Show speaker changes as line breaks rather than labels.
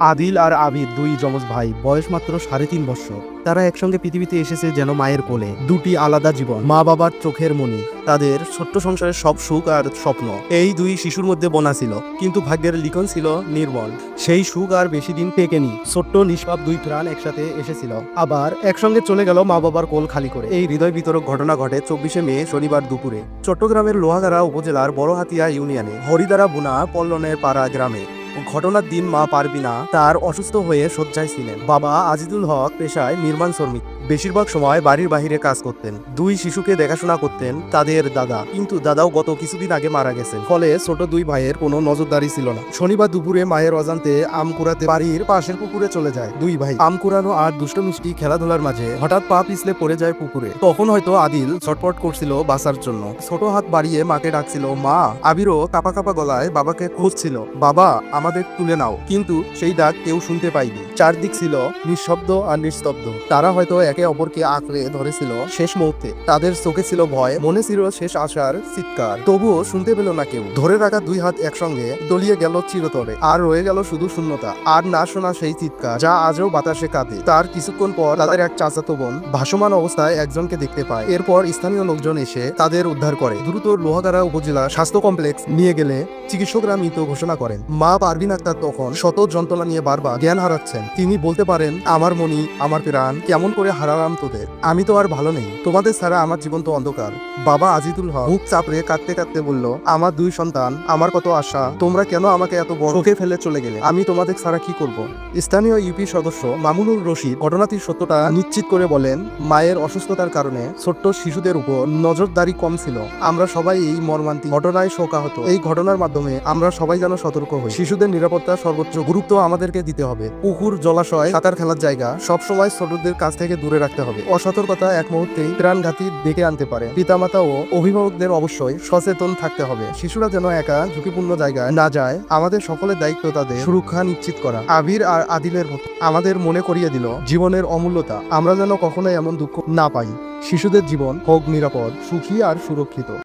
আদিল আর আবির দুই যমজ ভাই, বয়স মাত্র 3.5 বছর। তারা একসঙ্গে পৃথিবীতে এসেছে যেন মায়ের কোলে। দুটি আলাদা জীবন, মা বাবার চোখের মণি। তাদের ছোট্ট সংসারের সব সুখ আর স্বপ্ন এই দুই শিশুর মধ্যে বোনা ছিল, কিন্তু ভাগ্যের লিখন ছিল নির্মল। সেই সুখ আর বেশি দিন টেকেনি। ছোট্ট নিষ্পাপ দুই প্রাণ একসাথে এসেছিল, আবার একসঙ্গে চলে গেল মা বাবার কোল খালি করে। এই হৃদয় বিতরক ঘটনা ঘটে 24শে মে শনিবার দুপুরে চট্টগ্রামের লোহাগাড়া উপজেলার বড়হাতিয়া ইউনিয়নে হরিদারা বুনা পল্লনের পাড়া গ্রামে। ঘটনার দিন মা পারবিনা তার অসুস্থ হয়ে শয্যায় ছিলেন। বাবা আজিদুল হক পেশায় নির্মাণ শ্রমিক, বেশিরভাগ সময় বাড়ির বাহিরে কাজ করতেন। দুই শিশুকে দেখাশোনা করতেন তাদের দাদা, কিন্তু দাদাও গত কিছুদিন আগে মারা গেছেন। ফলে ছোট দুই ভাইয়ের কোনো নজরদারি ছিল না। শনিবার দুপুরে মায়ের অজান্তে আম কুড়াতে বাড়ির পাশের পুকুরে চলে যায় দুই ভাই। আম কুড়ানো আর দুষ্ট মিষ্টি খেলাধুলার মাঝে হঠাৎ পা পিছলে পড়ে যায় পুকুরে। তখন হয়তো আদিল ছটপট করছিল বাঁচার জন্য, ছোট হাত বাড়িয়ে মাকে ডাকছিল মা। আবিরও কাপা কাপা গলায় বাবাকে খুঁজছিল, বাবা আমাদের তুলে নাও। কিন্তু সেই ডাক কেউ শুনতে পায়নি। চারদিক ছিল নিঃশব্দ আর নিস্তব্ধ। তারা হয়তো একে অপরকে আঁকড়ে ধরেছিল শেষ মুহূর্তে। তাদের চোখে ছিল ভয়, মনে ছিল শেষ আশার চিৎকার, তবুও শুনতে পেল না কেউ। ধরে রাখা দুই হাত একসঙ্গে দলিয়ে গেল চিরতরে, আর রয়ে গেল শুধু শূন্যতা আর না শোনা সেই চিৎকার যা আজও বাতাসে কাঁদে। তার কিছুক্ষণ পর তাদের এক চাচাতো বোন ভাসমান অবস্থায় একজনকে দেখতে পায়। এরপর স্থানীয় লোকজন এসে তাদের উদ্ধার করে দ্রুত লোহাগাড়া উপজেলা স্বাস্থ্য কমপ্লেক্স নিয়ে গেলে চিকিৎসকরা মৃত ঘোষণা করেন। মা পারভিন আক্তার তখন শত যন্ত্রণা নিয়ে বারবার জ্ঞান হারাচ্ছেন। তিনি বলতে পারেন, আমার মনি, আমার প্রাণ, কেমন করে হারালাম তোদের। আমি তো আর ভালো নেই, তোমাদের ছাড়া আমার জীবন তো অন্ধকার। বাবা আজিদুল হক বুক চাপড়ে কাঁদতে কাঁদতে বলল, আমার দুই সন্তান, আমার কত আশা, তোমরা কেন আমাকে এত বড় চোখে ফেলে চলে গেলে। আমি তোমাদের ছাড়া কি করব। স্থানীয় ইউপি সদস্য মামুনুর রশিদ ঘটনাটির সত্যতা নিশ্চিত করে বলেন, মায়ের অসুস্থতার কারণে ছোট্ট শিশুদের উপর নজরদারি কম ছিল। আমরা সবাই এই মর্মান্তিক ঘটনায় শোকাহত। এই ঘটনার মাধ্যমে আমরা সবাই যেন সতর্ক হই। শিশুদের নিরাপত্তা সর্বোচ্চ গুরুত্ব আমাদেরকে দিতে হবে। পুকুর, জলাশয়, সাঁতার খেলার জায়গা সবসময় ছোটদের কাছ থেকে দূরে রাখতে হবে। অসতর্কতা এক মুহূর্তেই প্রাণঘাতী ডেকে আনতে পারে। পিতামাতা ও অভিভাবকদের অবশ্যই সচেতন থাকতে হবে। শিশুরা যেন একা ঝুঁকিপূর্ণ জায়গায় না যায়। আমাদের সকলের দায়িত্ব তাদের সুরক্ষা নিশ্চিত করা। আবির আর আদিলের মতো আমাদের মনে করিয়ে দিল জীবনের অমূল্যতা। আমরা যেন কখনোই এমন দুঃখ না পাই। শিশুদের জীবন হোক নিরাপদ, সুখী আর সুরক্ষিত।